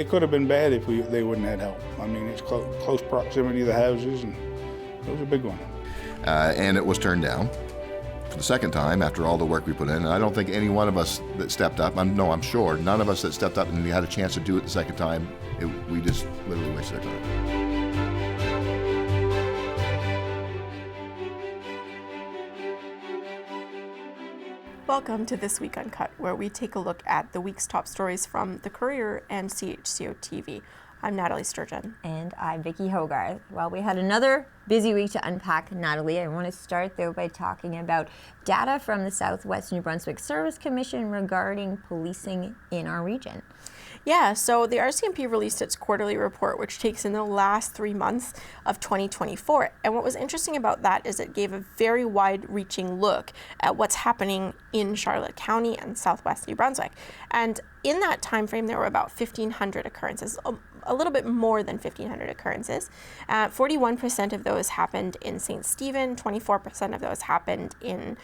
it could have been bad if they wouldn't have help. I mean, it's close proximity to the houses, and it was a big one. And it was turned down for the second time after all the work we put in. And I don't think any one of us that stepped up, I'm sure, none of us that stepped up and we had a chance to do it the second time, we just literally wasted our time. Welcome to This Week Uncut, where we take a look at the week's top stories from The Courier and CHCO-TV. I'm Nathalie Sturgeon. And I'm Vicki Hogarth. Well, we had another busy week to unpack, Nathalie. I want to start, though, by talking about data from the Southwest New Brunswick Service Commission regarding policing in our region. Yeah, so the RCMP released its quarterly report, which takes in the last 3 months of 2024. And what was interesting about that is it gave a very wide-reaching look at what's happening in Charlotte County and Southwest New Brunswick. And in that time frame, there were about 1,500 occurrences, a little bit more than 1,500 occurrences. 41% of those happened in St. Stephen, 24% of those happened in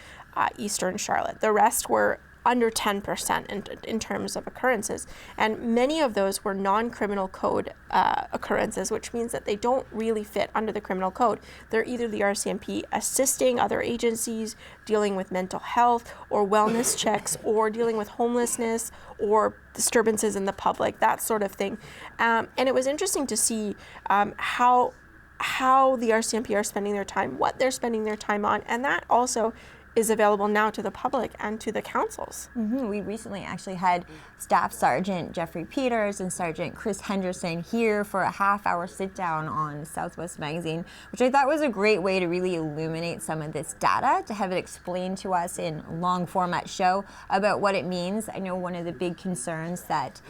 Eastern Charlotte. The rest were under 10% in terms of occurrences. And many of those were non-criminal code occurrences, which means that they don't really fit under the criminal code. They're either the RCMP assisting other agencies dealing with mental health or wellness checks or dealing with homelessness or disturbances in the public, that sort of thing. And it was interesting to see how the RCMP are spending their time, what they're spending their time on, and that also is available now to the public and to the councils. Mm-hmm. We recently actually had Staff Sergeant Jeffrey Peters and Sergeant Chris Henderson here for a half-hour sit-down on Southwest Magazine, which I thought was a great way to really illuminate some of this data, to have it explained to us in a long-format show about what it means. I know one of the big concerns that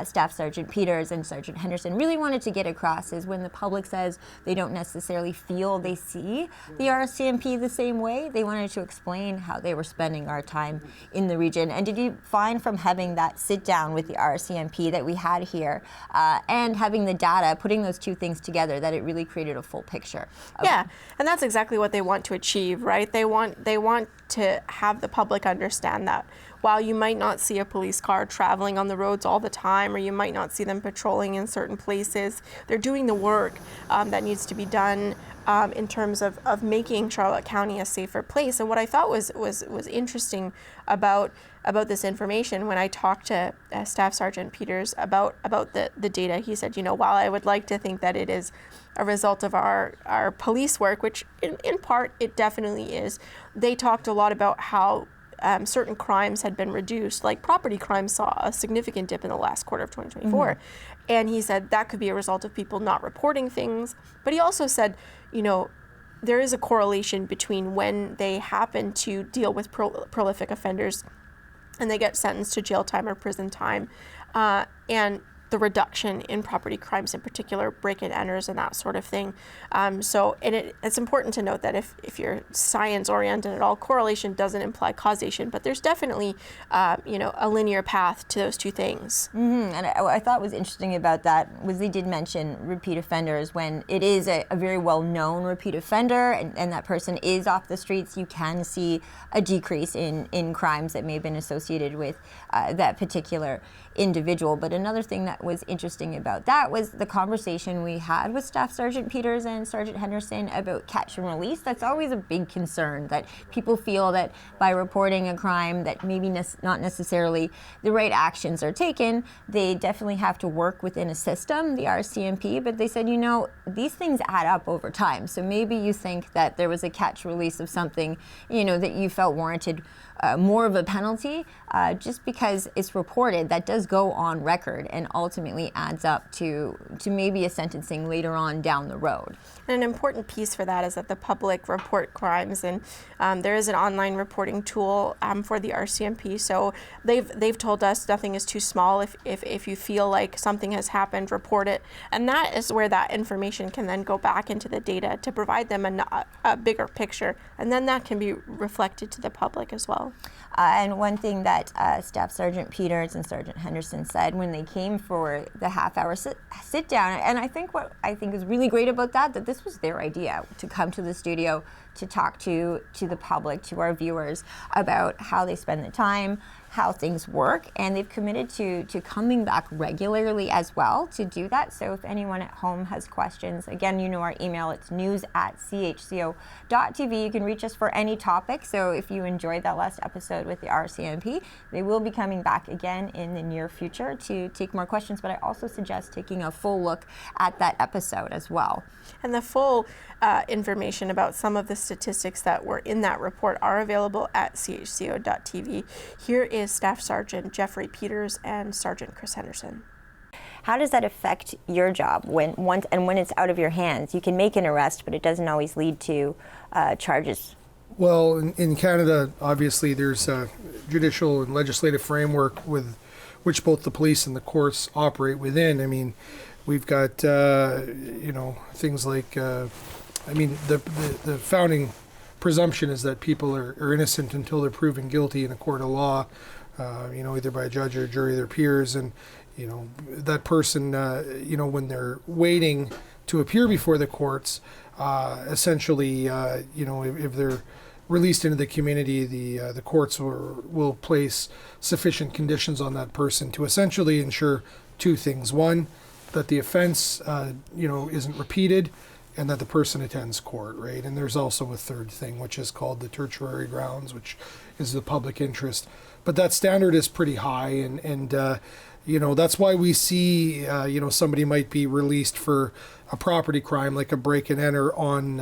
Staff Sergeant Peters and Sergeant Henderson really wanted to get across is when the public says they don't necessarily feel they see the RCMP the same way, they wanted to explain how they were spending our time in the region. And did you find from having that sit down with the RCMP that we had here and having the data, putting those two things together, that it really created a full picture? Yeah, and that's exactly what they want to achieve, right? They want to have the public understand that while you might not see a police car traveling on the roads all the time, or you might not see them patrolling in certain places, they're doing the work that needs to be done in terms of making Charlotte County a safer place. And what I thought was interesting about this information, when I talked to Staff Sergeant Peters about the data, he said, while I would like to think that it is a result of our police work, which in part it definitely is, they talked a lot about how certain crimes had been reduced, like property crimes saw a significant dip in the last quarter of 2024. Mm-hmm. And he said that could be a result of people not reporting things. But he also said, there is a correlation between when they happen to deal with prolific offenders and they get sentenced to jail time or prison time, and the reduction in property crimes, in particular break-in enters and that sort of thing. It's important to note that if you're science-oriented at all, correlation doesn't imply causation, but there's definitely a linear path to those two things. Mm-hmm. And I thought was interesting about that was they did mention repeat offenders. When it is a very well-known repeat offender and that person is off the streets, you can see a decrease in crimes that may have been associated with that particular individual. But another thing that was interesting about that was the conversation we had with Staff Sergeant Peters and Sergeant Henderson about catch and release. That's always a big concern, that people feel that by reporting a crime that maybe not necessarily the right actions are taken. They definitely have to work within a system, the RCMP, but they said, these things add up over time. So maybe you think that there was a catch release of something, that you felt warranted more of a penalty, just because it's reported. That does go on record and ultimately adds up to maybe a sentencing later on down the road. And an important piece for that is that the public report crimes, and there is an online reporting tool for the RCMP. So they've told us nothing is too small. If you feel like something has happened, report it. And that is where that information can then go back into the data to provide them a bigger picture. And then that can be reflected to the public as well. And one thing that Staff Sergeant Peters and Sergeant Henderson said when they came for the half-hour sit down, and I think what I think is really great about that this was their idea, to come to the studio, talk to the public, to our viewers, about how they spend the time, how things work, and they've committed to coming back regularly as well to do that. So if anyone at home has questions, again, you know our email, it's news@chco.tv. You can reach us for any topic. So if you enjoyed that last episode with the RCMP, they will be coming back again in the near future to take more questions, but I also suggest taking a full look at that episode as well. And the full information about some of the statistics that were in that report are available at CHCO.TV. Here is Staff Sergeant Jeffrey Peters and Sergeant Chris Henderson. How does that affect your job when it's out of your hands? You can make an arrest, but it doesn't always lead to charges. Well, in Canada, obviously, there's a judicial and legislative framework with which both the police and the courts operate within. I mean, we've got things like the founding presumption is that people are innocent until they're proven guilty in a court of law, either by a judge or a jury of their peers, and that person, when they're waiting to appear before the courts, essentially, if they're released into the community, the courts will place sufficient conditions on that person to essentially ensure two things: one, that the offense, isn't repeated, and that the person attends court, right? And there's also a third thing, which is called the tertiary grounds, which is the public interest. But that standard is pretty high, and that's why we see, somebody might be released for a property crime, like a break and enter on,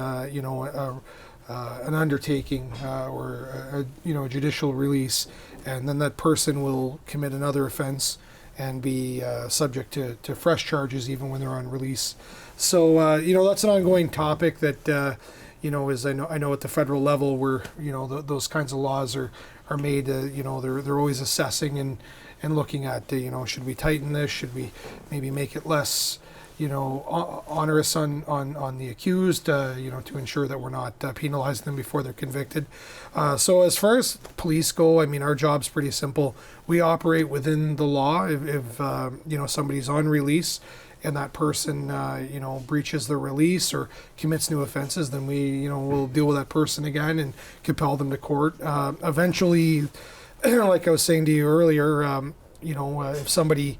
an undertaking or a judicial release, and then that person will commit another offense and be subject to fresh charges even when they're on release. So that's an ongoing topic that is I know at the federal level where those kinds of laws are made. They're always assessing and looking at should we tighten this? Should we maybe make it less onerous on the accused, to ensure that we're not penalizing them before they're convicted. So as far as police go, I mean, our job's pretty simple. We operate within the law. If somebody's on release and that person, breaches the release or commits new offenses, then we, we'll deal with that person again and compel them to court. Eventually, like I was saying to you earlier, if somebody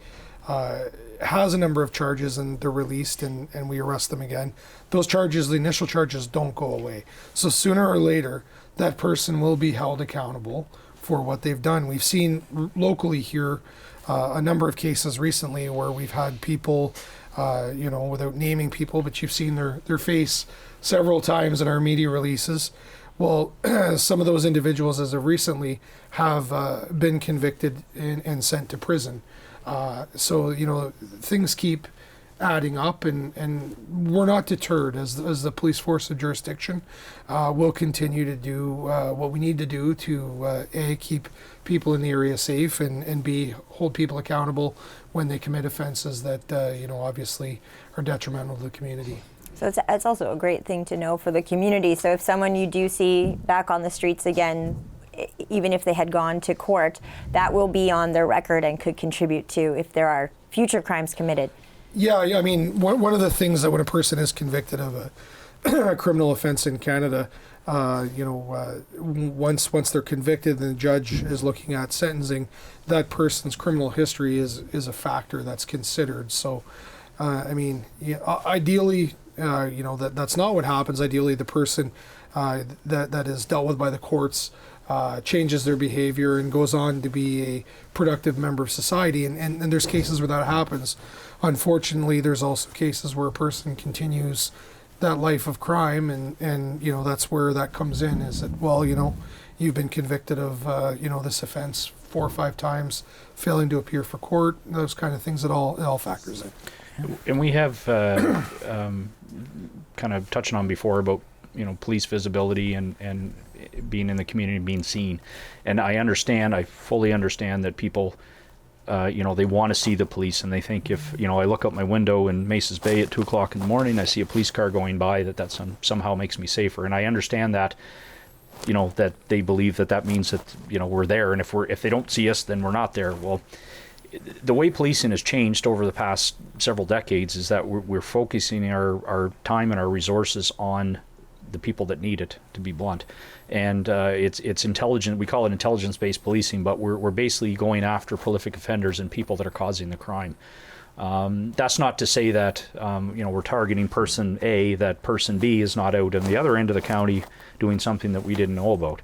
has a number of charges and they're released and we arrest them again, those charges, the initial charges, don't go away. So sooner or later, that person will be held accountable for what they've done. We've seen locally here a number of cases recently where we've had people, without naming people, but you've seen their face several times in our media releases. Well, some of those individuals as of recently have been convicted and sent to prison. So things keep adding up, and we're not deterred as the police force of jurisdiction. We'll continue to do what we need to do to A, keep people in the area safe, and B, hold people accountable when they commit offenses that obviously are detrimental to the community. So it's also a great thing to know for the community. So if someone you do see back on the streets again, even if they had gone to court, that will be on their record and could contribute to if there are future crimes committed. Yeah, I mean, one of the things that when a person is convicted of a criminal offense in Canada, once they're convicted and the judge is looking at sentencing, that person's criminal history is a factor that's considered. So, ideally, that's not what happens. Ideally, the person that is dealt with by the courts changes their behavior and goes on to be a productive member of society. And there's cases where that happens. Unfortunately, there's also cases where a person continues that life of crime, and that's where that comes in, is that, well, you've been convicted of, this offense 4 or 5 times, failing to appear for court, those kind of things, it all factors in. And we have kind of touched on before about, police visibility and being in the community, being seen. And I fully understand that people, they want to see the police, and they think if, I look out my window in Maces Bay at 2:00 in the morning, I see a police car going by, that somehow makes me safer. And I understand that, that they believe that means that, we're there. And if they don't see us, then we're not there. Well, the way policing has changed over the past several decades is that we're focusing our time and our resources on the people that need it, to be blunt. And it's intelligent. We call it intelligence-based policing, but we're basically going after prolific offenders and people that are causing the crime. That's not to say that we're targeting person A, that person B is not out on the other end of the county doing something that we didn't know about.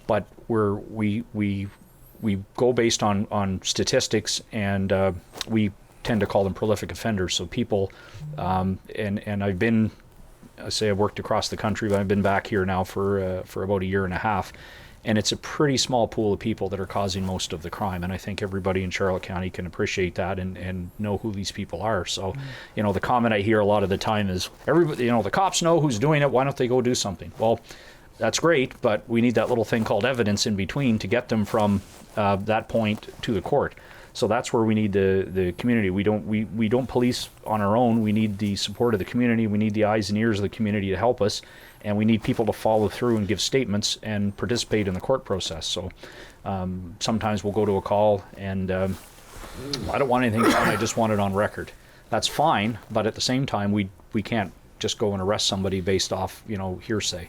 But we go based on statistics, and we tend to call them prolific offenders. So people, and I've worked across the country, but I've been back here now for about a year and a half. And it's a pretty small pool of people that are causing most of the crime. And I think everybody in Charlotte County can appreciate that and know who these people are. So, the comment I hear a lot of the time is, everybody, the cops know who's doing it. Why don't they go do something? Well, that's great, but we need that little thing called evidence in between to get them from that point to the court. So that's where we need the community. We don't police on our own. We need the support of the community. We need the eyes and ears of the community to help us. And we need people to follow through and give statements and participate in the court process. So sometimes we'll go to a call and I don't want anything done, I just want it on record. That's fine, but at the same time, we can't just go and arrest somebody based off, hearsay.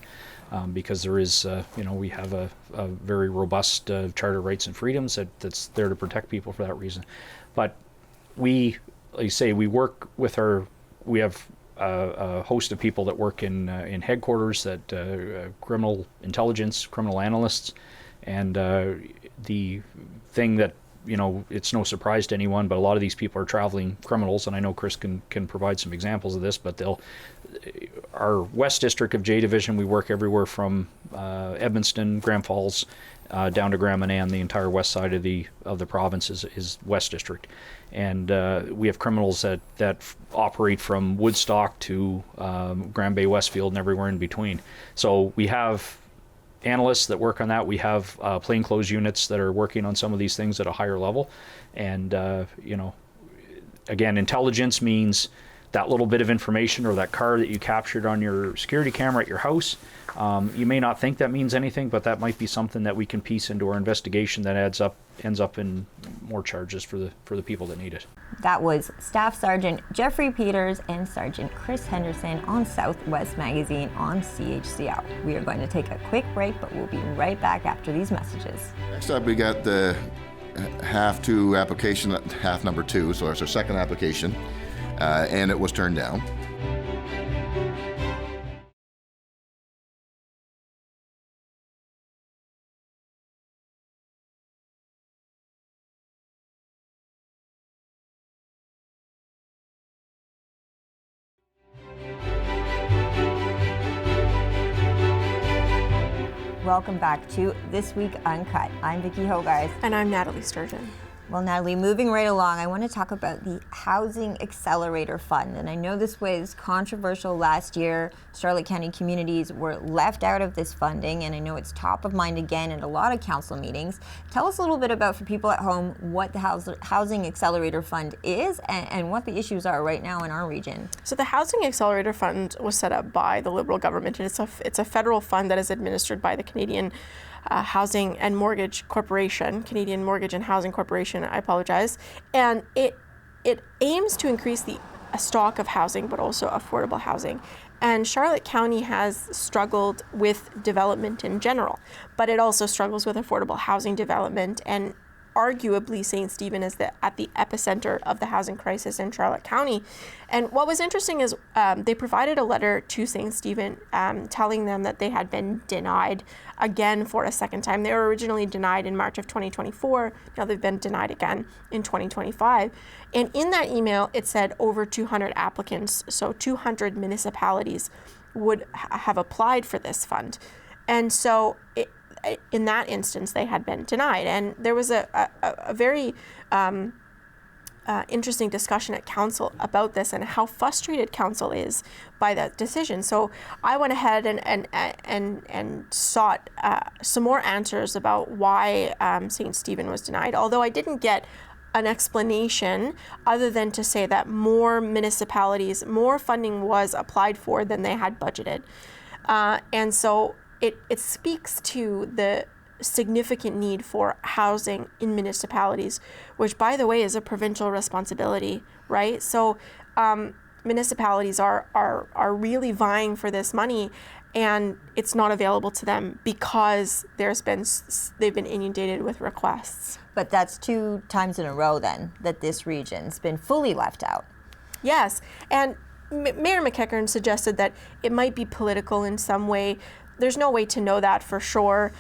Because there is, we have a very robust Charter of Rights and Freedoms that's there to protect people for that reason. But we, like you say, we work with we have a host of people that work in headquarters, that criminal intelligence, criminal analysts, and the thing that, it's no surprise to anyone, but a lot of these people are traveling criminals, and I know Chris can provide some examples of this, but our West District of J Division, we work everywhere from Edmundston, Grand Falls, down to Grand Manan. The entire west side of the province is West District, and we have criminals that operate from Woodstock to Grand Bay, Westfield, and everywhere in between. So we have analysts that work on that. We have plainclothes units that are working on some of these things at a higher level, and again, intelligence means that little bit of information or that car that you captured on your security camera at your house. You may not think that means anything, but that might be something that we can piece into our investigation that ends up in more charges for the people that need it. That was Staff Sergeant Jeffrey Peters and Sergeant Chris Henderson on Southwest Magazine on CHCO. We are going to take a quick break, but we'll be right back after these messages. Next up, we got the half two application, half number two, so it's our second application, and it was turned down. Welcome back to This Week Uncut. I'm Vicki Hogarth. And I'm Nathalie Sturgeon. Well, Nathalie, moving right along, I want to talk about the Housing Accelerator Fund. And I know this was controversial last year. Charlotte County communities were left out of this funding, and I know it's top of mind again at a lot of council meetings. Tell us a little bit about, for people at home, what the Housing Accelerator Fund is and what the issues are right now in our region. So the Housing Accelerator Fund was set up by the Liberal government, and it's a federal fund that is administered by the Canadian Housing and Mortgage Corporation, Canadian Mortgage and Housing Corporation, I apologize. And it aims to increase the stock of housing, but also affordable housing. And Charlotte County has struggled with development in general, but it also struggles with affordable housing development. And arguably, St. Stephen is at the epicenter of the housing crisis in Charlotte County. And what was interesting is they provided a letter to St. Stephen telling them that they had been denied again for a second time. They were originally denied in March of 2024. Now they've been denied again in 2025. And in that email, it said over 200 applicants, so 200 municipalities would have applied for this fund. And so in that instance, they had been denied. And there was a very interesting discussion at council about this and how frustrated council is by that decision. So I went ahead and sought some more answers about why St. Stephen was denied, although I didn't get an explanation other than to say that more municipalities, more funding was applied for than they had budgeted. And so it speaks to the significant need for housing in municipalities, which, by the way, is a provincial responsibility, right? So municipalities are really vying for this money, and it's not available to them because they've been inundated with requests. But that's 2 times in a row then that this region's been fully left out. Yes, and Mayor McEachern suggested that it might be political in some way. There's no way to know that for sure.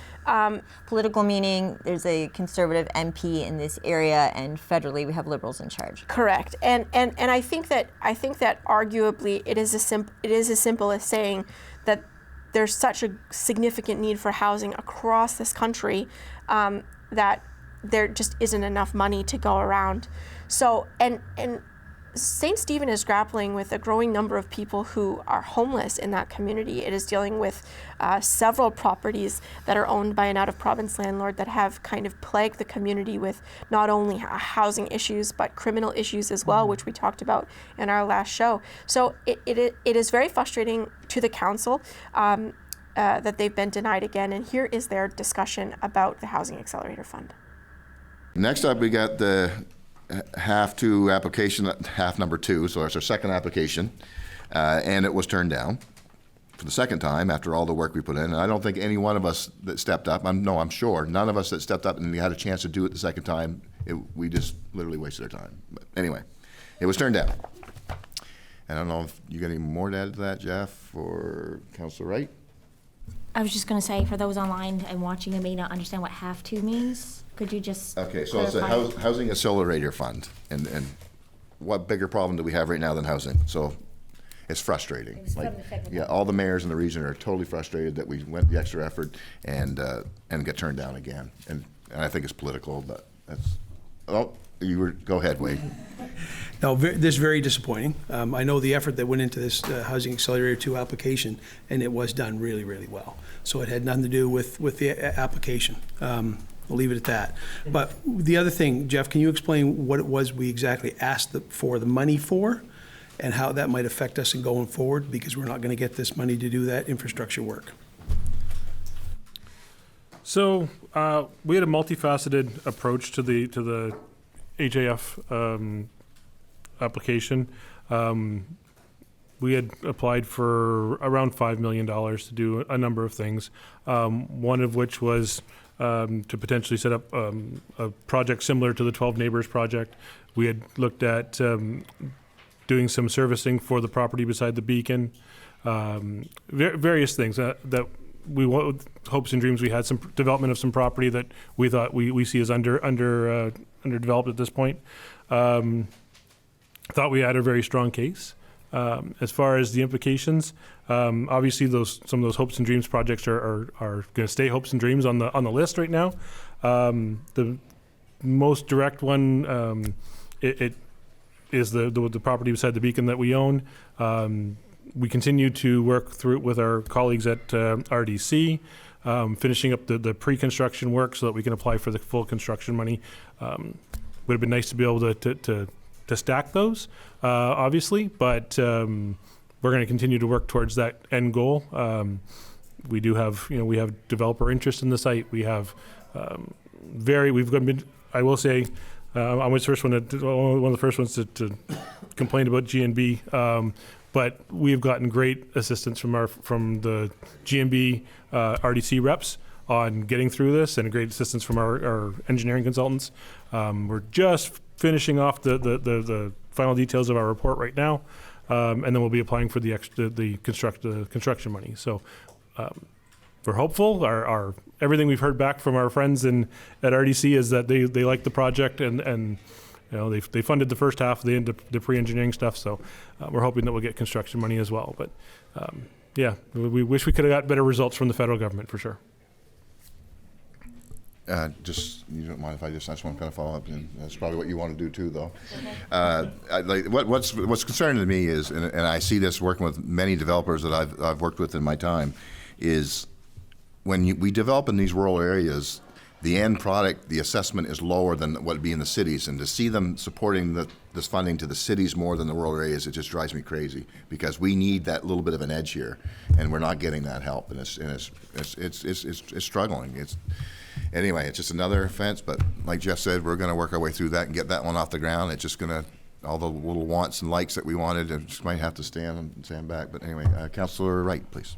Political meaning there's a Conservative MP in this area, and federally we have Liberals in charge. Correct, and I think that arguably it is as simple as saying that there's such a significant need for housing across this country that there just isn't enough money to go around. So and St. Stephen is grappling with a growing number of people who are homeless in that community. It is dealing with several properties that are owned by an out-of-province landlord that have kind of plagued the community with not only housing issues but criminal issues as well, which we talked about in our last show. So it is very frustrating to the council that they've been denied again, and here is their discussion about the Housing Accelerator Fund. Next up, we got the half two application, half number 2, so it's our second application, and it was turned down for the second time after all the work we put in. And I don't think any one of us that stepped up, I'm sure, none of us that stepped up and had a chance to do it the second time, we just literally wasted our time. But anyway, it was turned down. I don't know if you got any more to add to that, Jeff or Councillor Wright? I was just going to say, for those online and watching who may not understand what half 2 means, could you just Okay, so it's a housing accelerator fund, and what bigger problem do we have right now than housing? So it's frustrating. Yeah, all the mayors in the region are totally frustrated that we went the extra effort and get turned down again. And I think it's political, but that's. Oh, go ahead, Wade. No, this is very disappointing. I know the effort that went into this Housing Accelerator 2 application, and it was done really, really well. So it had nothing to do with the application. I'll leave it at that. But the other thing, Jeff, can you explain what it was we exactly asked for the money for, and how that might affect us in going forward, because we're not going to get this money to do that infrastructure work? So we had a multifaceted approach to the HAF application. We had applied for around $5 million to do a number of things, one of which was to potentially set up a project similar to the 12 Neighbors project. We had looked at doing some servicing for the property beside the beacon, various things that we want, hopes and dreams. We had some development of some property that we thought we see as underdeveloped at this point. Thought we had a very strong case. As far as the implications, obviously some of those hopes and dreams projects are going to stay hopes and dreams on the list right now. The most direct one, it is the property beside the beacon that we own. We continue to work through it with our colleagues at RDC, finishing up the pre-construction work so that we can apply for the full construction money. Would have been nice to be able to stack those, obviously, but we're going to continue to work towards that end goal. We do have, we have developer interest in the site. We have we've been, I will say, I was one of the first ones to complain about GNB, but we've gotten great assistance from the GNB RDC reps on getting through this, and great assistance from our engineering consultants. We're just finishing off the final details of our report right now, and then we'll be applying for the construction money. So we're hopeful. Our everything we've heard back from our friends at RDC is that they like the project, and they funded the first half of the pre-engineering stuff. So we're hoping that we'll get construction money as well. But yeah, we wish we could have got better results from the federal government for sure. You don't mind if I just want to kind of follow up, and that's probably what you want to do too, though. Okay. What's concerning to me is, and I see this working with many developers that I've worked with in my time, is when we develop in these rural areas, the end product, the assessment is lower than what would be in the cities, and to see them supporting this funding to the cities more than the rural areas, it just drives me crazy, because we need that little bit of an edge here, and we're not getting that help, and it's struggling. Anyway, it's just another offense, but like Jeff said, we're going to work our way through that and get that one off the ground. It's just going to, all the little wants and likes that we wanted, just might have to stand back. But anyway, Councillor Wright, please.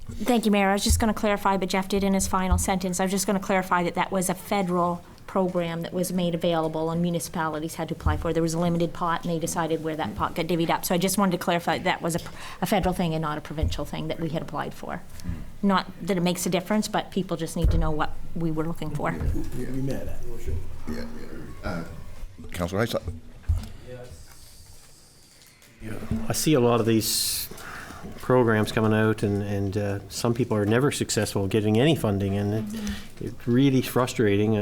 Thank you, Mayor. I was just going to clarify, but Jeff did in his final sentence. I was just going to clarify that that was a federal program that was made available and municipalities had to apply for. There was a limited pot and they decided where that pot got divvied up. So I just wanted to clarify that was a federal thing and not a provincial thing that we had applied for. Not that it makes a difference, but people just need to know what we were looking for. We met at. Councillor Rice? I see a lot of these programs coming out, and some people are never successful getting any funding, and it's really frustrating.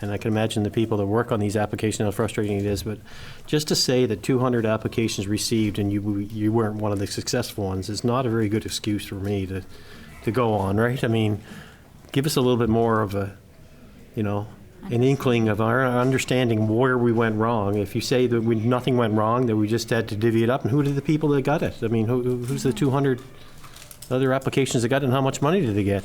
And I can imagine the people that work on these applications how frustrating it is. But just to say that 200 applications received and you weren't one of the successful ones is not a very good excuse for me to go on, right? I mean, give us a little bit more of a, an inkling of our understanding where we went wrong. If you say that nothing went wrong, that we just had to divvy it up, and who did the people that got it? I mean, who's the 200 other applications that got it, and how much money did they get?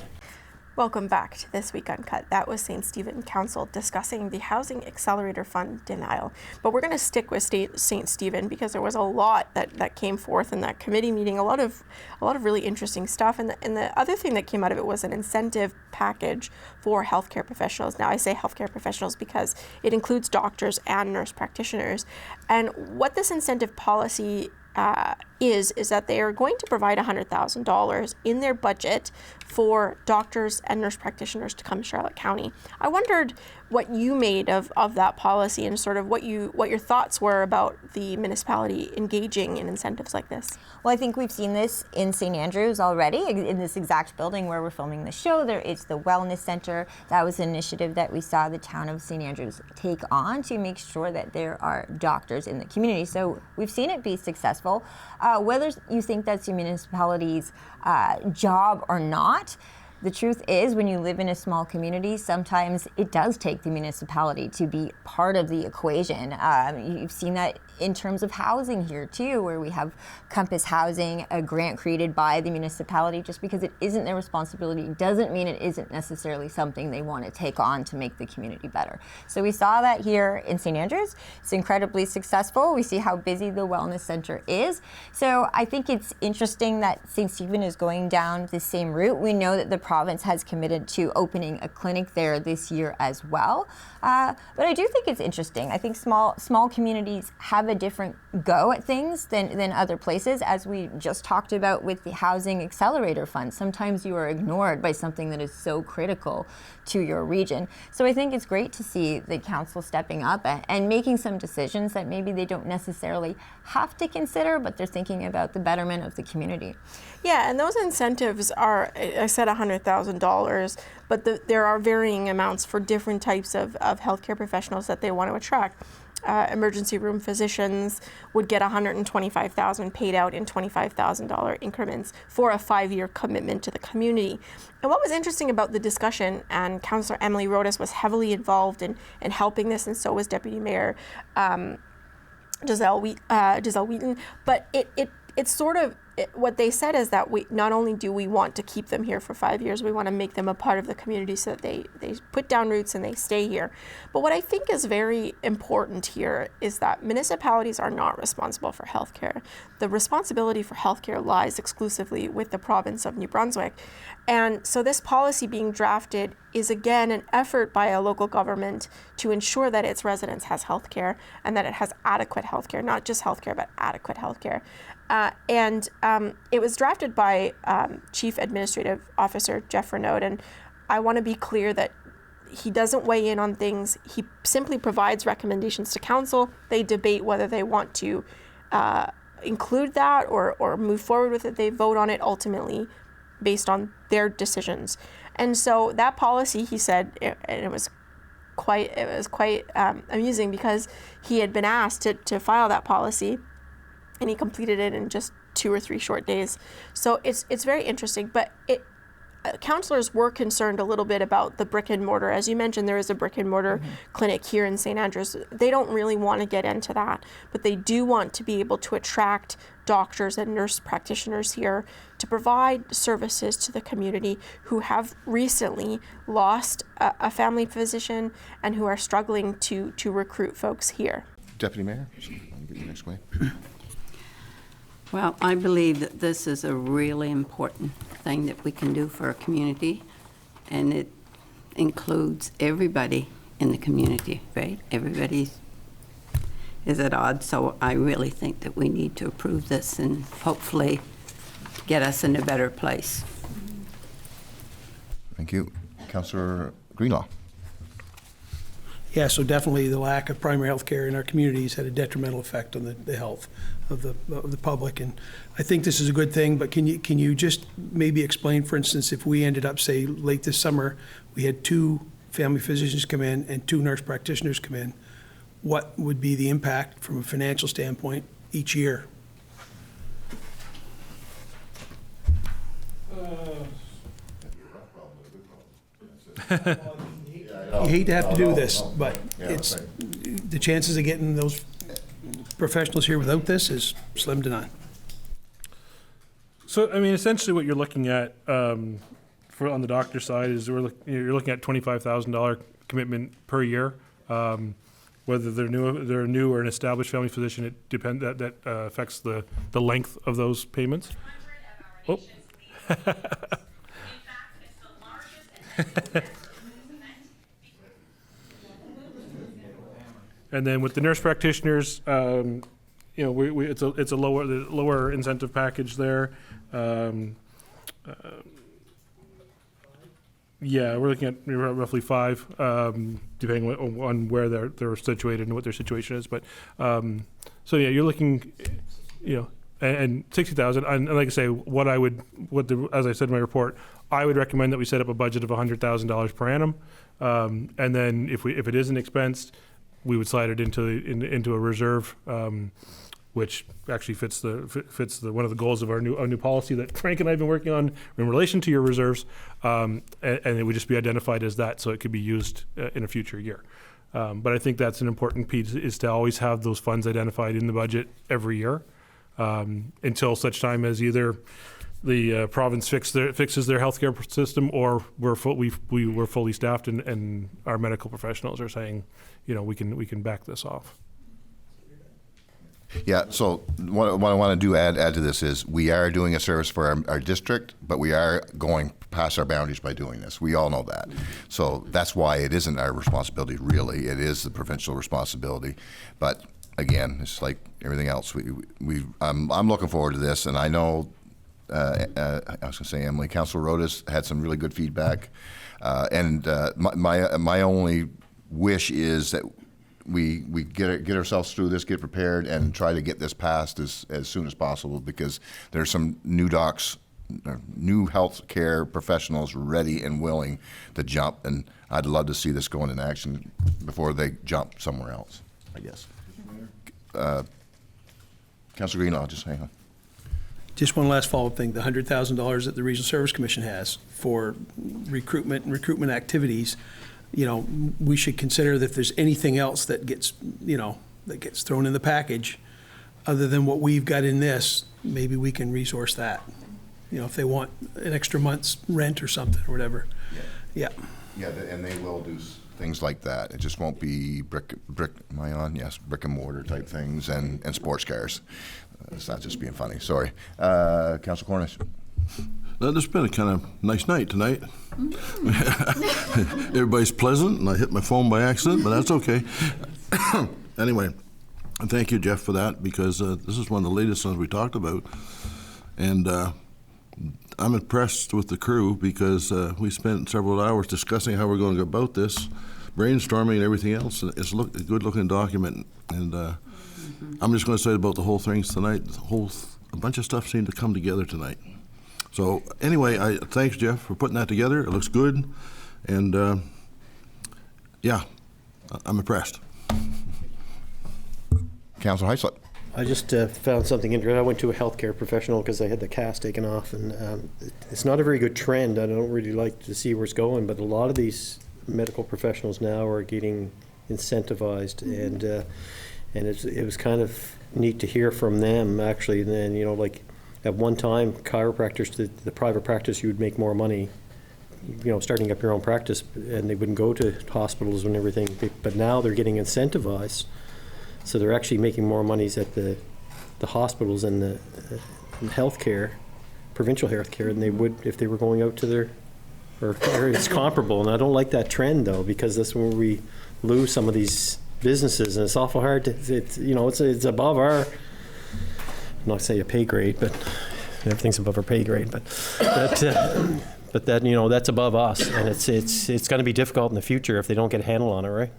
Welcome back to This Week Uncut. That was St. Stephen Council discussing the Housing Accelerator Fund denial. But we're going to stick with St. Stephen because there was a lot that came forth in that committee meeting, a lot of really interesting stuff. And the other thing that came out of it was an incentive package for healthcare professionals. Now I say healthcare professionals because it includes doctors and nurse practitioners. And what this incentive policy is that they are going to provide $100,000 in their budget for doctors and nurse practitioners to come to Charlotte County. I wondered what you made of that policy and sort of what your thoughts were about the municipality engaging in incentives like this. Well, I think we've seen this in St. Andrews already, in this exact building where we're filming the show. There is the Wellness Center. That was an initiative that we saw the town of St. Andrews take on to make sure that there are doctors in the community. So we've seen it be successful. Whether you think that's your municipality's job or not, the truth is, when you live in a small community, sometimes it does take the municipality to be part of the equation. You've seen that in terms of housing here too, where we have Compass Housing, a grant created by the municipality. Just because it isn't their responsibility doesn't mean it isn't necessarily something they want to take on to make the community better. So we saw that here in St. Andrews. It's incredibly successful. We see how busy the Wellness Center is. So I think it's interesting that St. Stephen is going down the same route. We know that the province has committed to opening a clinic there this year as well. But I do think it's interesting. I think small communities have a different go at things than other places, as we just talked about with the Housing Accelerator Fund. Sometimes you are ignored by something that is so critical to your region. So I think it's great to see the council stepping up and making some decisions that maybe they don't necessarily have to consider, but they're thinking about the betterment of the community. Yeah, and those incentives are, I said $100,000, but there are varying amounts for different types of healthcare professionals that they want to attract. Emergency room physicians would get $125,000 paid out in $25,000 increments for a 5-year commitment to the community. And what was interesting about the discussion, and Councillor Emily Rodas was heavily involved in helping this, and so was Deputy Mayor Giselle Wheaton, but it's sort of, what they said is that we not only do we want to keep them here for 5 years, we want to make them a part of the community so that they put down roots and they stay here. But what I think is very important here is that municipalities are not responsible for healthcare. The responsibility for healthcare lies exclusively with the province of New Brunswick. And so this policy being drafted is again an effort by a local government to ensure that its residents has healthcare and that it has adequate healthcare, not just healthcare, but adequate healthcare. And it was drafted by Chief Administrative Officer Jeff Renaud, and I want to be clear that he doesn't weigh in on things. He simply provides recommendations to council. They debate whether they want to include that or move forward with it. They vote on it ultimately based on their decisions. And so that policy, he said, and it was quite amusing because he had been asked to file that policy, and he completed it in just 2 or 3 short days. So it's very interesting, but councillors were concerned a little bit about the brick and mortar. As you mentioned, there is a brick and mortar clinic here in St. Andrews. They don't really want to get into that, but they do want to be able to attract doctors and nurse practitioners here to provide services to the community who have recently lost a family physician and who are struggling to recruit folks here. Deputy Mayor, I'll get you next way. Well, I believe that this is a really important thing that we can do for a community, and it includes everybody in the community, right? Everybody is at odds, so I really think that we need to approve this and hopefully get us in a better place. Thank you. Councillor Greenlaw. Yeah, so definitely the lack of primary health care in our communities had a detrimental effect on the health of the public. And I think this is a good thing, but can you just maybe explain, for instance, if we ended up, say, late this summer, we had 2 family physicians come in and 2 nurse practitioners come in, what would be the impact from a financial standpoint each year? You hate to have to do this, but it's the chances of getting those professionals here without this is slim to none. So, I mean, essentially what you're looking at on the doctor side is you're looking at $25,000 commitment per year. Whether they're new or an established family physician, it depends. That affects the length of those payments. Oh. And then with the nurse practitioners, it's a lower incentive package there. Yeah, we're looking at roughly 5, depending on where they're situated and what their situation is. But so yeah, you're looking, and 60,000. And like I say, as I said in my report, I would recommend that we set up a budget of $100,000 per annum, and then if it isn't expensed, we would slide it into a reserve, which actually fits the one of the goals of our new policy that Frank and I have been working on in relation to your reserves, and it would just be identified as that, so it could be used in a future year. But I think that's an important piece, is to always have those funds identified in the budget every year, until such time as either the province fixes their healthcare system, or we're fully staffed and our medical professionals are saying, we can back this off. Yeah, so what I want to do add to this is we are doing a service for our district, but we are going past our boundaries by doing this. We all know that. So that's why it isn't our responsibility, really. It is the provincial responsibility. But again, it's like everything else. I'm looking forward to this, and I know, I was going to say, Emily, Councilor Rodas had some really good feedback. And my only wish is that we get ourselves through this, get prepared, and try to get this passed as soon as possible, because there's some new docs, new health care professionals ready and willing to jump, and I'd love to see this go into action before they jump somewhere else, I guess. Councilor Greenlaw, just hang on. Just one last follow-up thing, the $100,000 that the Regional Service Commission has for recruitment and recruitment activities, we should consider that if there's anything else that gets thrown in the package, other than what we've got in this, maybe we can resource that. If they want an extra month's rent or something or whatever. Yeah. Yeah, and they will do things like that. It just won't be brick. Am I on? Yes, brick and mortar type things and sports cars. It's not just being funny. Sorry, Councilor Cornish. This has been a kind of nice night tonight. Everybody's pleasant, and I hit my phone by accident, but that's okay. Anyway, thank you, Jeff, for that, because this is one of the latest ones we talked about. And I'm impressed with the crew, because we spent several hours discussing how we're going to go about this, brainstorming and everything else. It's a good-looking document, and I'm just going to say about the whole things tonight, a bunch of stuff seemed to come together tonight. So anyway, thanks, Jeff, for putting that together. It looks good, and yeah, I'm impressed. Councilor Heislip. I just found something interesting. I went to a healthcare professional because I had the cast taken off, and it's not a very good trend. I don't really like to see where it's going, but a lot of these medical professionals now are getting incentivized, and it was kind of neat to hear from them, actually. And then, like, at one time, chiropractors, the private practice, you would make more money, starting up your own practice, and they wouldn't go to hospitals and everything. But now they're getting incentivized, so they're actually making more monies at the hospitals and the healthcare provincial healthcare than they would if they were going out to their, or it's comparable. And I don't like that trend though, because that's where we lose some of these businesses, and it's awful hard to, it's above our, I'm not saying a pay grade, but everything's above our pay grade, but that, that's above us, and it's going to be difficult in the future if they don't get a handle on it,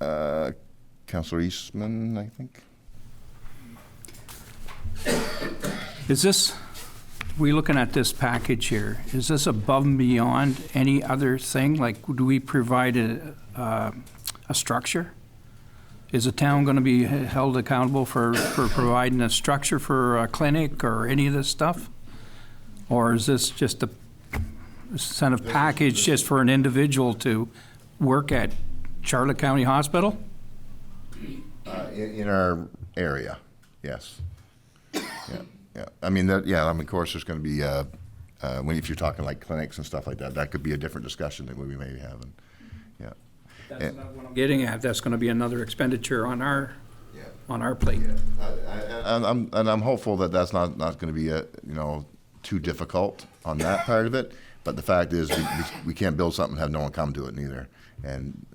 right? Councillor Eastman, I think. Is this, we looking at this package here, is this above and beyond any other thing? Like, do we provide a structure? Is the town going to be held accountable for providing a structure for a clinic or any of this stuff? Or is this just a kind of package just for an individual to work at Charlotte County Hospital? In our area, yes. Yeah. I mean, of course, there's going to be, if you're talking like clinics and stuff like that, that could be a different discussion than we may be having. Yeah. That's not what I'm getting at. That's going to be another expenditure on our plate. Yeah. I'm hopeful that that's not going to be too difficult on that part of it. But the fact is, we can't build something and have no one come to it neither. And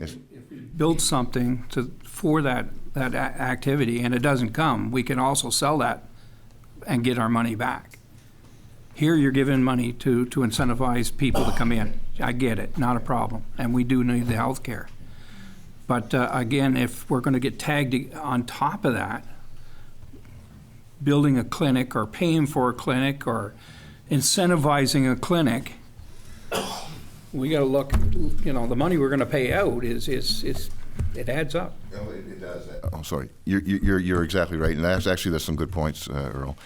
if we build something for that activity and it doesn't come, we can also sell that and get our money back. Here you're giving money to incentivize people to come in. I get it, not a problem, and we do need the health care. But again, if we're going to get tagged on top of that, building a clinic or paying for a clinic or incentivizing a clinic, we got to look, the money we're going to pay out is it adds up. No, it does. Oh, sorry. You're exactly right, and there's some good points, Earl.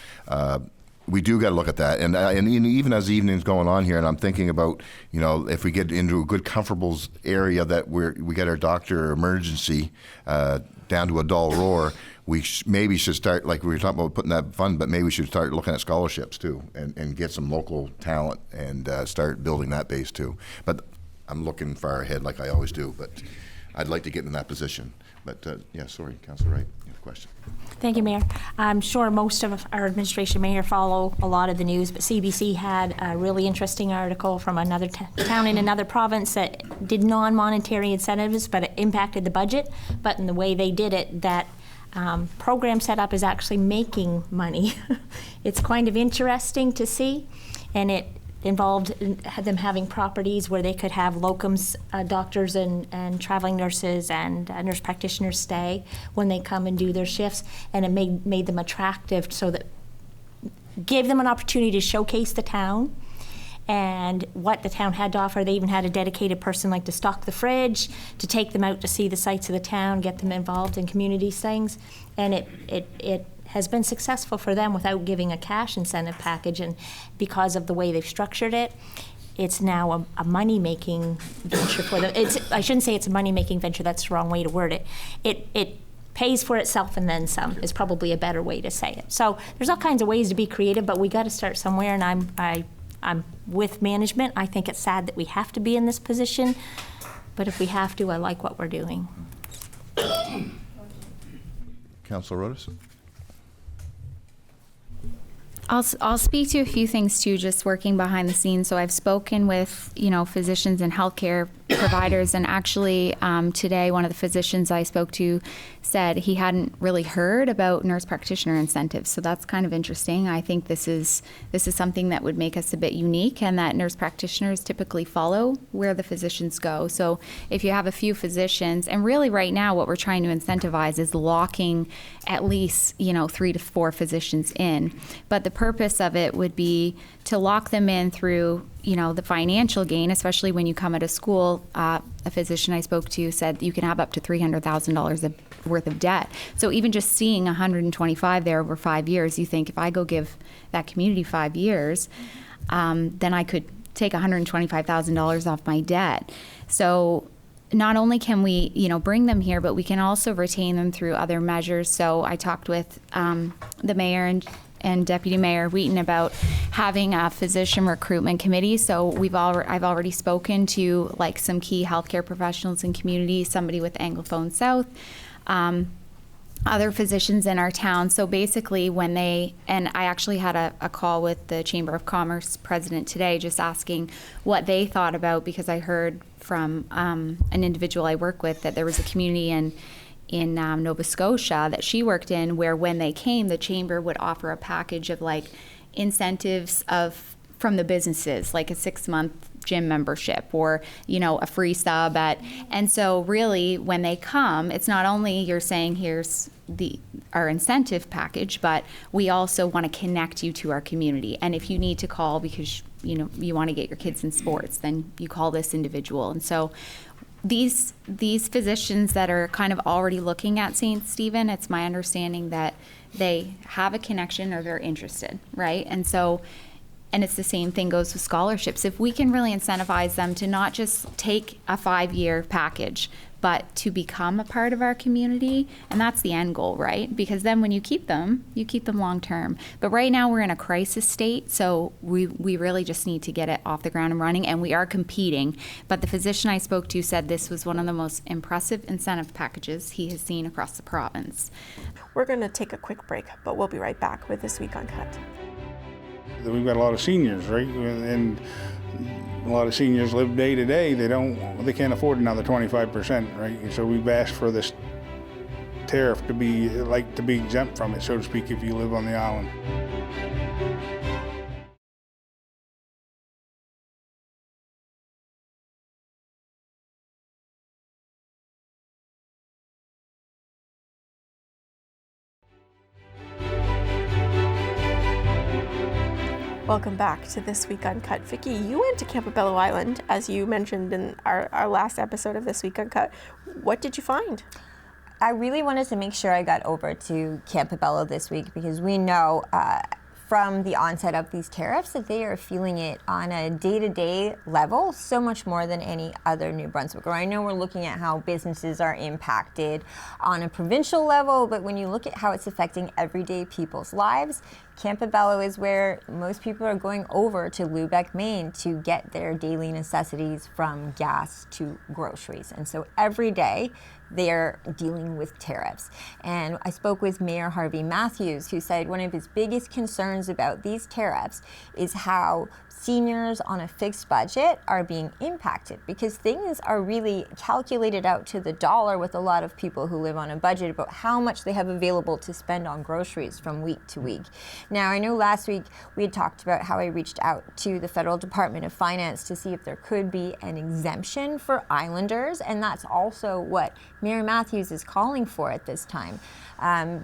We do got to look at that, and even as the evening's going on here, and I'm thinking about, if we get into a good, comfortable area that we get our doctor emergency down to a dull roar, we maybe should start, like we were talking about putting that fund, but maybe we should start looking at scholarships too, and get some local talent and start building that base too. But I'm looking far ahead like I always do, but I'd like to get in that position. But sorry, Councillor Wright, you have a question. Thank you, Mayor. I'm sure most of our administration may follow a lot of the news, but CBC had a really interesting article from another town in another province that did non-monetary incentives, but it impacted the budget. But in the way they did it, that program setup is actually making money. It's kind of interesting to see, and it involved them having properties where they could have locums doctors and traveling nurses and nurse practitioners stay when they come and do their shifts, and it made them attractive, so that gave them an opportunity to showcase the town and what the town had to offer. They even had a dedicated person like to stock the fridge, to take them out to see the sights of the town, get them involved in community things, and it has been successful for them without giving a cash incentive package. And because of the way they've structured it, it's now a money-making venture for them. I shouldn't say it's a money-making venture, that's the wrong way to word it. It pays for itself and then some is probably a better way to say it. So there's all kinds of ways to be creative, but we got to start somewhere, and I'm with management. I think it's sad that we have to be in this position, but if we have to, I like what we're doing. Councillor Rodas? I'll speak to a few things too, just working behind the scenes. So I've spoken with, physicians and healthcare providers, and actually today one of the physicians I spoke to said he hadn't really heard about nurse practitioner incentives. So that's kind of interesting. I think this is something that would make us a bit unique, and that nurse practitioners typically follow where the physicians go. So if you have a few physicians, and really right now what we're trying to incentivize is locking at least 3 to 4 physicians in. But the purpose of it would be to lock them in through the financial gain, especially when you come out of school. A physician I spoke to said you can have up to $300,000 worth of debt. So even just seeing 125 there over 5 years, you think if I go give that community 5 years, then I could take $125,000 off my debt. So not only can we, bring them here, but we can also retain them through other measures. So I talked with the mayor and Deputy Mayor Wheaton about having a physician recruitment committee. So I've already spoken to some key healthcare professionals in community, somebody with Anglophone South, other physicians in our town. So basically and I actually had a call with the Chamber of Commerce president today just asking what they thought about, because I heard from an individual I work with that there was a community in Nova Scotia that she worked in where when they came, the Chamber would offer a package of like incentives from the businesses, like a 6-month gym membership or, a free sub and so really when they come, it's not only you're saying here's our incentive package, but we also want to connect you to our community. And if you need to call because, you want to get your kids in sports, then you call this individual. And so these physicians that are kind of already looking at St. Stephen, it's my understanding that they have a connection or they're interested, right? And so, and it's the same thing goes with scholarships. If we can really incentivize them to not just take a 5-year package, but to become a part of our community, and that's the end goal, right? Because then when you keep them long term. But right now we're in a crisis state, so we really just need to get it off the ground and running, and we are competing. But the physician I spoke to said this was one of the most impressive incentive packages he has seen across the province. We're going to take a quick break, but we'll be right back with This Week Uncut. We've got a lot of seniors, right? And a lot of seniors live day to day. They can't afford another 25%, right? And so we've asked for this tariff to be exempt from it, so to speak, if you live on the island. Welcome back to This Week Uncut. Vicki, you went to Campobello Island, as you mentioned in our last episode of This Week Uncut. What did you find? I really wanted to make sure I got over to Campobello this week because we know from the onset of these tariffs that they are feeling it on a day-to-day level so much more than any other New Brunswicker. I know we're looking at how businesses are impacted on a provincial level, but when you look at how it's affecting everyday people's lives, Campobello is where most people are going over to Lubec, Maine to get their daily necessities from gas to groceries. And so every day they're dealing with tariffs. And I spoke with Mayor Harvey Matthews, who said one of his biggest concerns about these tariffs is how seniors on a fixed budget are being impacted because things are really calculated out to the dollar with a lot of people who live on a budget about how much they have available to spend on groceries from week to week. Now, I know last week we had talked about how I reached out to the Federal Department of Finance to see if there could be an exemption for islanders, and that's also what Mayor Matthews is calling for at this time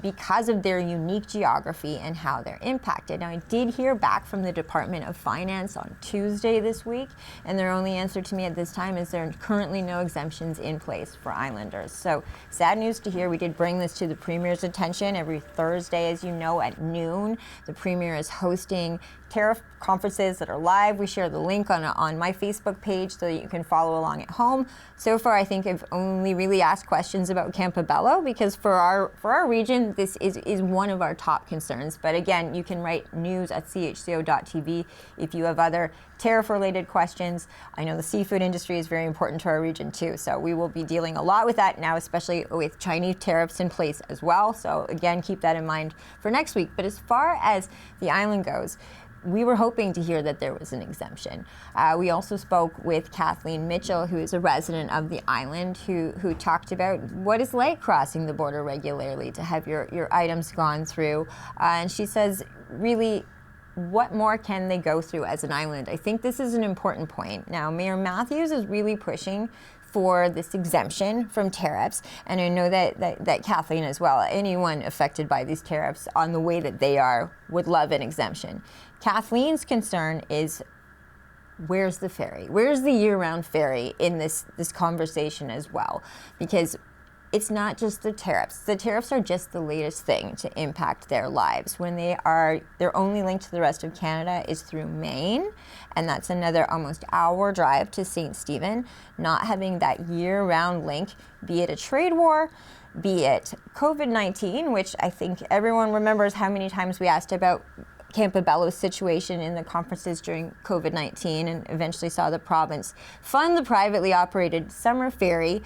because of their unique geography and how they're impacted. Now, I did hear back from the Department of Finance on Tuesday this week, and their only answer to me at this time is there are currently no exemptions in place for islanders. So sad news to hear. We did bring this to the Premier's attention every Thursday, as you know, at noon. The Premier is hosting tariff conferences that are live. We share the link on my Facebook page so that you can follow along at home. So far, I think I've only really asked questions about Campobello because for our region, this is one of our top concerns. But again, you can write news at CHCO.TV if you have other tariff-related questions. I know the seafood industry is very important to our region too, so we will be dealing a lot with that now, especially with Chinese tariffs in place as well. So again, keep that in mind for next week. But as far as the island goes, we were hoping to hear that there was an exemption. We also spoke with Kathleen Mitchell, who is a resident of the island, who talked about what it's like crossing the border regularly to have your items gone through. And she says, really, what more can they go through as an island? I think this is an important point. Now, Mayor Matthews is really pushing for this exemption from tariffs, and I know that Kathleen as well, anyone affected by these tariffs on the way that they are would love an exemption. Kathleen's concern is, where's the ferry? Where's the year-round ferry in this conversation as well? Because it's not just the tariffs. The tariffs are just the latest thing to impact their lives. When their only link to the rest of Canada is through Maine, and that's another almost hour drive to St. Stephen. Not having that year-round link, be it a trade war, be it COVID-19, which I think everyone remembers how many times we asked about Campobello's situation in the conferences during COVID-19 and eventually saw the province fund the privately operated summer ferry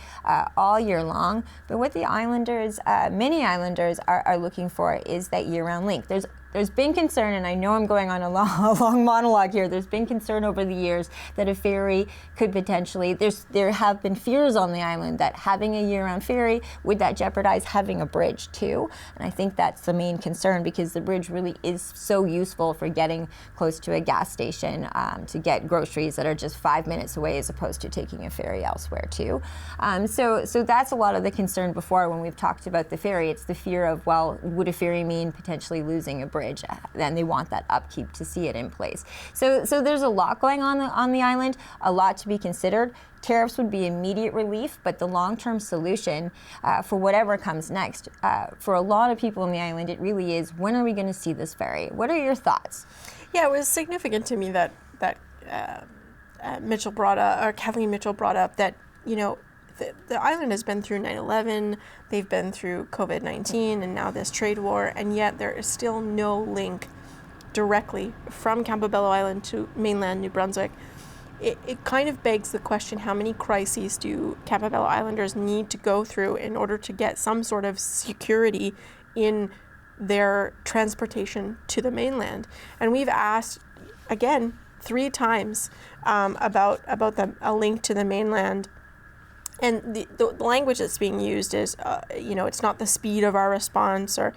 all year long. But what the islanders, many islanders are looking for is that year-round link. There's been concern, and I know I'm going on a long monologue here, there's been concern over the years that a ferry could potentially, there have been fears on the island that having a year-round ferry, would that jeopardize having a bridge too? And I think that's the main concern, because the bridge really is so useful for getting close to a gas station to get groceries that are just 5 minutes away, as opposed to taking a ferry elsewhere too. So that's a lot of the concern before when we've talked about the ferry. It's the fear of, well, would a ferry mean potentially losing a bridge? Then they want that upkeep to see it in place. So there's a lot going on the island, a lot to be considered. Tariffs would be immediate relief, but the long-term solution for whatever comes next, for a lot of people on the island, it really is, when are we going to see this ferry? What are your thoughts? Yeah, it was significant to me that Mitchell brought up, or Kathleen Mitchell brought up, that, you know, the island has been through 9/11, they've been through COVID-19, and now this trade war, and yet there is still no link directly from Campobello Island to mainland New Brunswick. It kind of begs the question, how many crises do Campobello Islanders need to go through in order to get some sort of security in their transportation to the mainland? And we've asked, again, 3 times about a link to the mainland. And the language that's being used is, you know, it's not the speed of our response, or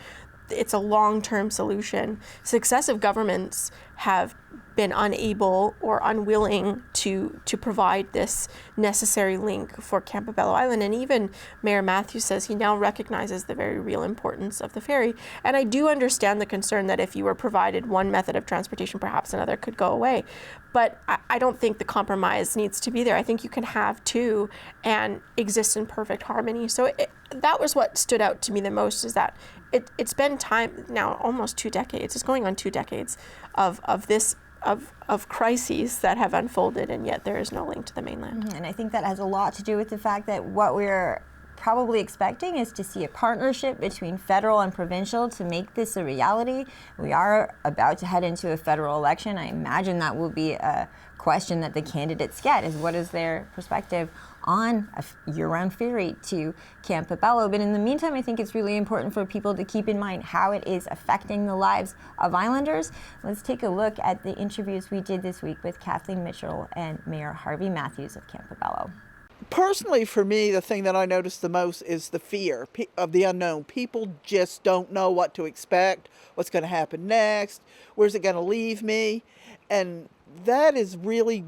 it's a long-term solution. Successive governments have been unable or unwilling to provide this necessary link for Campobello Island. And even Mayor Matthews says he now recognizes the very real importance of the ferry. And I do understand the concern that if you were provided one method of transportation, perhaps another could go away. But I don't think the compromise needs to be there. I think you can have two and exist in perfect harmony. So that was what stood out to me the most, is that it's been time now, almost 2 decades. It's going on 2 decades of crises that have unfolded, and yet there is no link to the mainland. Mm-hmm. And I think that has a lot to do with the fact that what we're probably expecting is to see a partnership between federal and provincial to make this a reality. We are about to head into a federal election. I imagine that will be a question that the candidates get, is what is their perspective on a year-round ferry to Campobello. But in the meantime, I think it's really important for people to keep in mind how it is affecting the lives of islanders. Let's take a look at the interviews we did this week with Kathleen Mitchell and Mayor Harvey Matthews of Campobello. Personally, for me, the thing that I notice the most is the fear of the unknown. People just don't know what to expect, what's going to happen next, where's it going to leave me, and that has really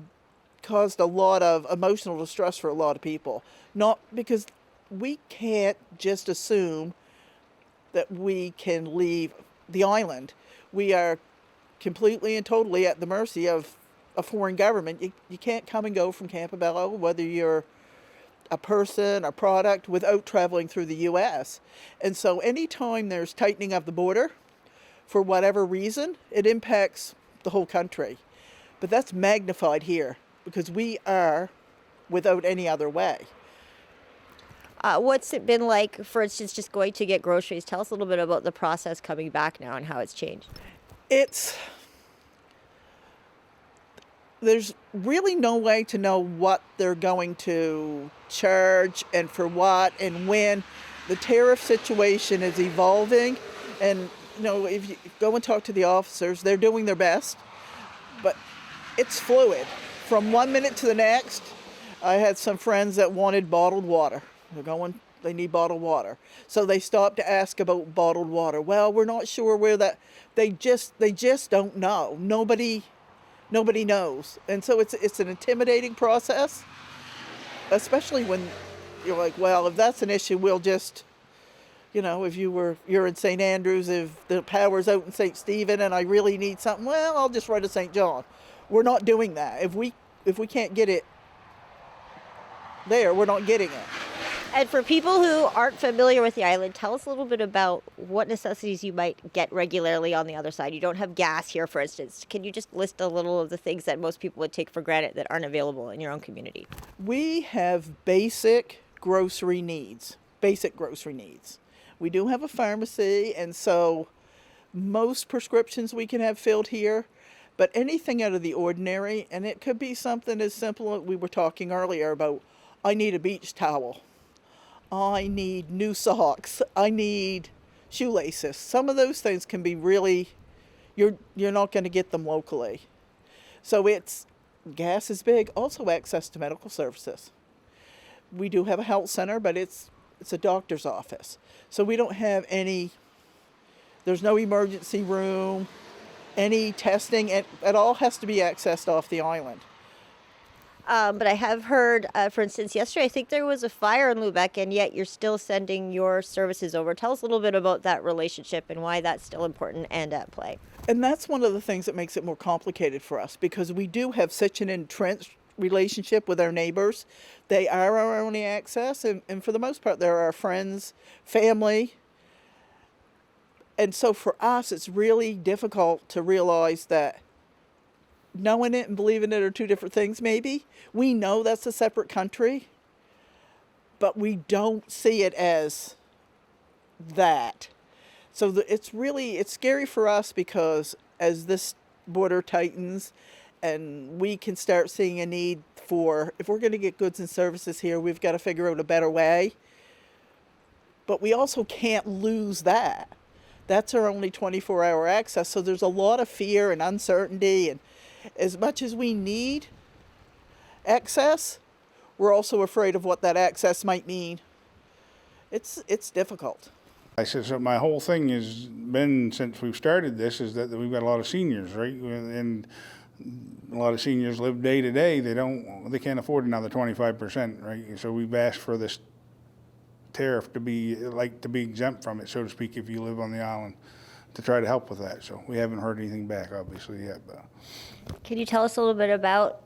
caused a lot of emotional distress for a lot of people. Not because we can't just assume that we can leave the island. We are completely and totally at the mercy of a foreign government. You can't come and go from Campobello, whether you're a person, a product, without traveling through the U.S. And so anytime there's tightening of the border, for whatever reason, it impacts the whole country. But that's magnified here, because we are without any other way. What's it been like, for instance, just going to get groceries? Tell us a little bit about the process coming back now and how it's changed. There's really no way to know what they're going to charge and for what and when. The tariff situation is evolving, and you know, if you go and talk to the officers, they're doing their best, but it's fluid. From 1 minute to the next, I had some friends that wanted bottled water. They need bottled water. So they stopped to ask about bottled water. Well, we're not sure where that, they just don't know. Nobody knows. And so it's an intimidating process, especially when you're like, well, if that's an issue, we'll just, you know, if you're in St. Andrews, if the power's out in St. Stephen and I really need something, well, I'll just write to St. John. We're not doing that. If we can't get it there, we're not getting it. And for people who aren't familiar with the island, tell us a little bit about what necessities you might get regularly on the other side. You don't have gas here, for instance. Can you just list a little of the things that most people would take for granted that aren't available in your own community? We have basic grocery needs. We do have a pharmacy, and so most prescriptions we can have filled here, but anything out of the ordinary, and it could be something as simple as we were talking earlier about, I need a beach towel, I need new socks, I need shoelaces. Some of those things can be really, you're not going to get them locally. So gas is big. Also access to medical services. We do have a health center, but it's a doctor's office. So we don't have there's no emergency room, any testing. It all has to be accessed off the island. But I have heard, for instance, yesterday I think there was a fire in Lubec, and yet you're still sending your services over. Tell us a little bit about that relationship and why that's still important and at play. And that's one of the things that makes it more complicated for us, because we do have such an entrenched relationship with our neighbors. They are our only access, and for the most part, they're our friends, family. And so for us, it's really difficult to realize that knowing it and believing it are two different things, maybe. We know that's a separate country, but we don't see it as that. So it's scary for us, because as this border tightens and we can start seeing a need for, if we're going to get goods and services here, we've got to figure out a better way. But we also can't lose that. That's our only 24-hour access. So there's a lot of fear and uncertainty, and as much as we need access, we're also afraid of what that access might mean. It's difficult. I said, so my whole thing has been, since we've started this, is that we've got a lot of seniors, right? And a lot of seniors live day to day. They can't afford another 25%, right? So we've asked for this tariff to be exempt from it, so to speak, if you live on the island, to try to help with that. So we haven't heard anything back, obviously, yet. But can you tell us a little bit about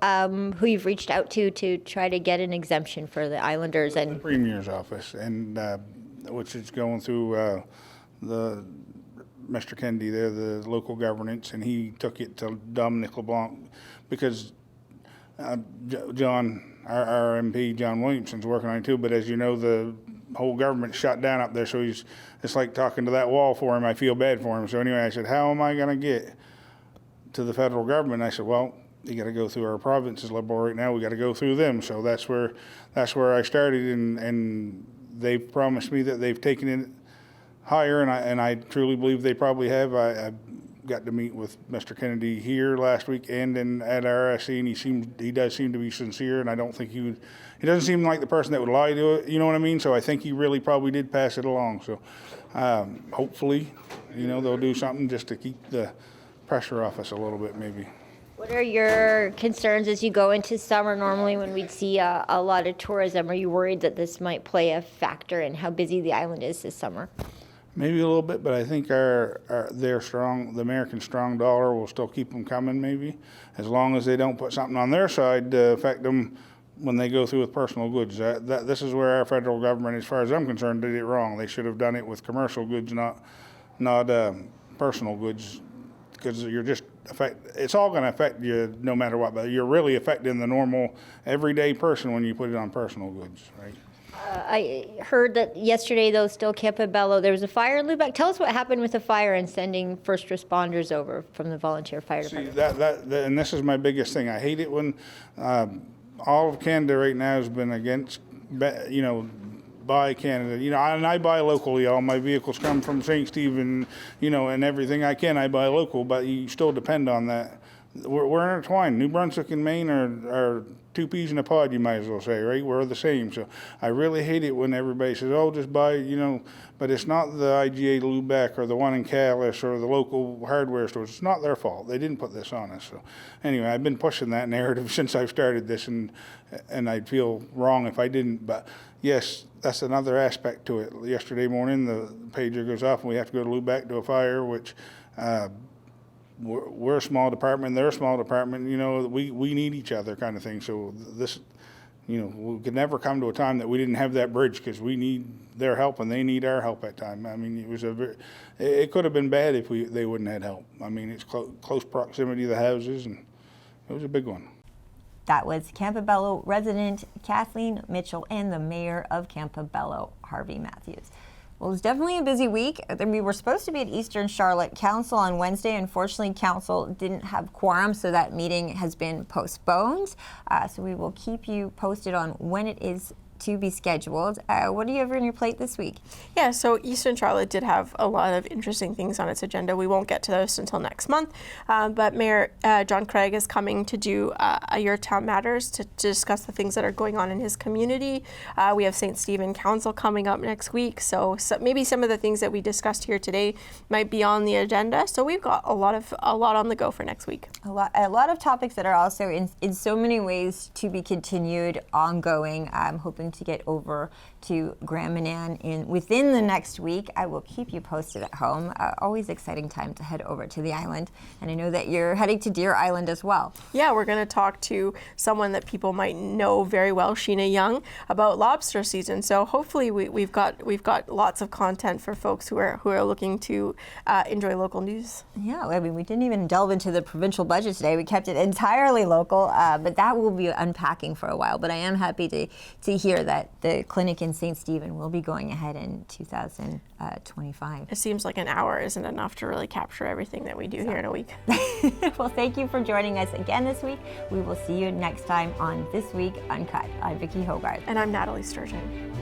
who you've reached out to try to get an exemption for the islanders? And the Premier's office, and which is going through the Mr. Kennedy there, the local governance, and he took it to Dominic LeBlanc, because John, our MP, John Williamson's working on it too, but as you know, the whole government's shut down up there, so it's like talking to that wall for him. I feel bad for him. So anyway, I said, how am I going to get to the federal government? I said, well, you got to go through our provinces level right now. We got to go through them. So that's where I started, and they've promised me that they've taken it higher, and I truly believe they probably have. I got to meet with Mr. Kennedy here last week and then at RSC, and he does seem to be sincere, and I don't think he doesn't seem like the person that would lie to it, you know what I mean? So I think he really probably did pass it along. So hopefully, they'll do something just to keep the pressure off us a little bit, maybe. What are your concerns as you go into summer? Normally when we'd see a lot of tourism, are you worried that this might play a factor in how busy the island is this summer? Maybe a little bit, but I think the American strong dollar will still keep them coming, maybe, as long as they don't put something on their side to affect them when they go through with personal goods. This is where our federal government, as far as I'm concerned, did it wrong. They should have done it with commercial goods, not personal goods, because you're just it's all going to affect you no matter what, but you're really affecting the normal everyday person when you put it on personal goods, right? I heard that yesterday, though, still Campobello, there was a fire in Lubec. Tell us what happened with the fire and sending first responders over from the volunteer fire department. And this is my biggest thing. I hate it when all of Canada right now has been against, buy Canada. And I buy locally. All my vehicles come from St. Stephen, and everything I can, I buy local, but you still depend on that. We're intertwined. New Brunswick and Maine are two peas in a pod, you might as well say, right? We're the same. So I really hate it when everybody says, oh, just buy, but it's not the IGA Lubec or the one in Calais or the local hardware stores. It's not their fault. They didn't put this on us. So anyway, I've been pushing that narrative since I've started this, and I'd feel wrong if I didn't. But yes, that's another aspect to it. Yesterday morning, the pager goes off and we have to go to Lubec to a fire, which we're a small department, they're a small department, we need each other kind of thing. So this, we could never come to a time that we didn't have that bridge, because we need their help and they need our help at time. I mean, it could have been bad if they wouldn't have had help. I mean, it's close proximity to the houses, and it was a big one. That was Campobello resident Kathleen Mitchell and the mayor of Campobello, Harvey Matthews. Well, it's definitely a busy week. We were supposed to be at Eastern Charlotte Council on Wednesday. Unfortunately, Council didn't have quorum, so that meeting has been postponed. So we will keep you posted on when it is to be scheduled. What do you have on your plate this week? Yeah, so Eastern Charlotte did have a lot of interesting things on its agenda. We won't get to those until next month, but Mayor John Craig is coming to do a Your Town Matters to discuss the things that are going on in his community. We have St. Stephen Council coming up next week, so maybe some of the things that we discussed here today might be on the agenda. So we've got a lot on the go for next week. A lot of topics that are also in so many ways to be continued, ongoing. I'm hoping to get over to Grand Manan within the next week. I will keep you posted at home. Always exciting time to head over to the island. And I know that you're heading to Deer Island as well. Yeah, we're going to talk to someone that people might know very well, Sheena Young, about lobster season. So hopefully we've got lots of content for folks who are looking to enjoy local news. Yeah, I mean, we didn't even delve into the provincial budget today. We kept it entirely local, but that will be unpacking for a while. But I am happy to hear that the clinic in St. Stephen will be going ahead in 2025. It seems like an hour isn't enough to really capture everything that we do here in a week. Well, thank you for joining us again this week. We will see you next time on This Week Uncut. I'm Vicki Hogarth. And I'm Nathalie Sturgeon.